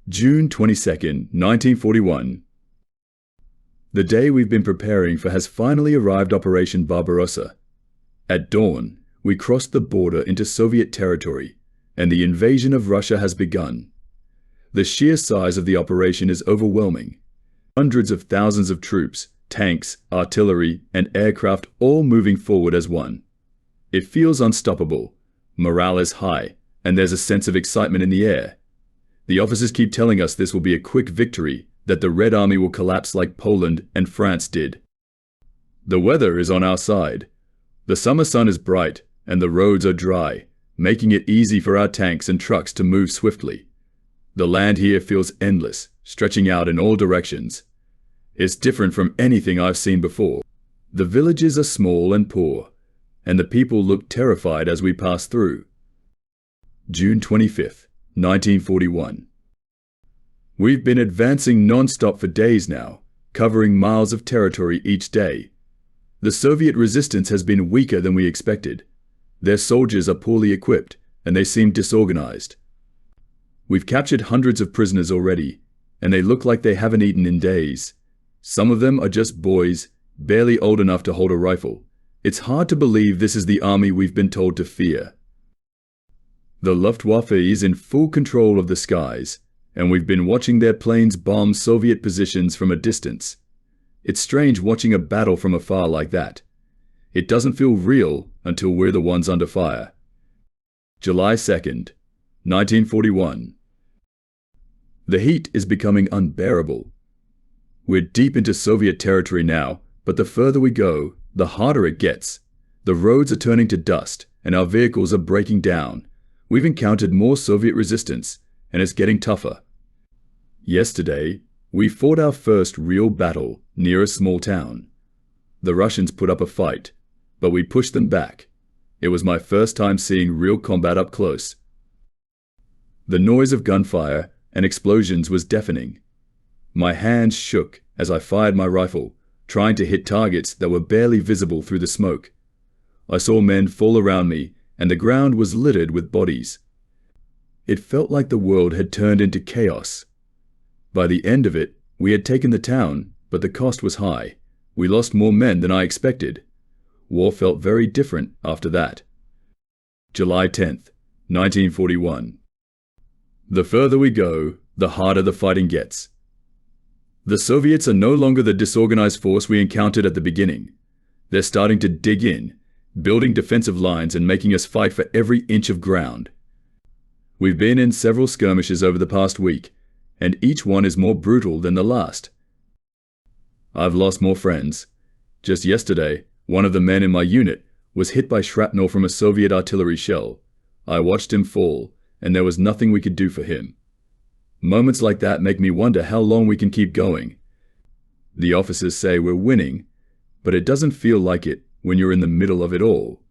June 22nd, 1941. The day we've been preparing for has finally arrived. Operation Barbarossa. At dawn, we crossed the border into Soviet territory, and the invasion of Russia has begun. The sheer size of the operation is overwhelming. Hundreds of thousands of troops, tanks, artillery, and aircraft all moving forward as one. It feels unstoppable. Morale is high, and there's a sense of excitement in the air. The officers keep telling us this will be a quick victory, that the Red Army will collapse like Poland and France did. The weather is on our side. The summer sun is bright, and the roads are dry, making it easy for our tanks and trucks to move swiftly. The land here feels endless, stretching out in all directions. It's different from anything I've seen before. The villages are small and poor, and the people look terrified as we pass through. June 25th, 1941. We've been advancing non-stop for days now, covering miles of territory each day. The Soviet resistance has been weaker than we expected. Their soldiers are poorly equipped, and they seem disorganized. We've captured hundreds of prisoners already, and they look like they haven't eaten in days. Some of them are just boys, barely old enough to hold a rifle. It's hard to believe this is the army we've been told to fear. The Luftwaffe is in full control of the skies, and we've been watching their planes bomb Soviet positions from a distance. It's strange watching a battle from afar like that. It doesn't feel real until we're the ones under fire. July 2nd, 1941. The heat is becoming unbearable. We're deep into Soviet territory now, but the further we go, the harder it gets. The roads are turning to dust, and our vehicles are breaking down. We've encountered more Soviet resistance, and it's getting tougher. Yesterday, we fought our first real battle near a small town. The Russians put up a fight, but we pushed them back. It was my first time seeing real combat up close. The noise of gunfire and explosions was deafening. My hands shook as I fired my rifle, trying to hit targets that were barely visible through the smoke. I saw men fall around me, and the ground was littered with bodies. It felt like the world had turned into chaos. By the end of it, we had taken the town, but the cost was high. We lost more men than I expected. War felt very different after that. July 10th, 1941. The further we go, the harder the fighting gets. The Soviets are no longer the disorganized force we encountered at the beginning. They're starting to dig in, building defensive lines and making us fight for every inch of ground. We've been in several skirmishes over the past week, and each one is more brutal than the last. I've lost more friends. Just yesterday, one of the men in my unit was hit by shrapnel from a Soviet artillery shell. I watched him fall, and there was nothing we could do for him. Moments like that make me wonder how long we can keep going. The officers say we're winning, but it doesn't feel like it when you're in the middle of it all.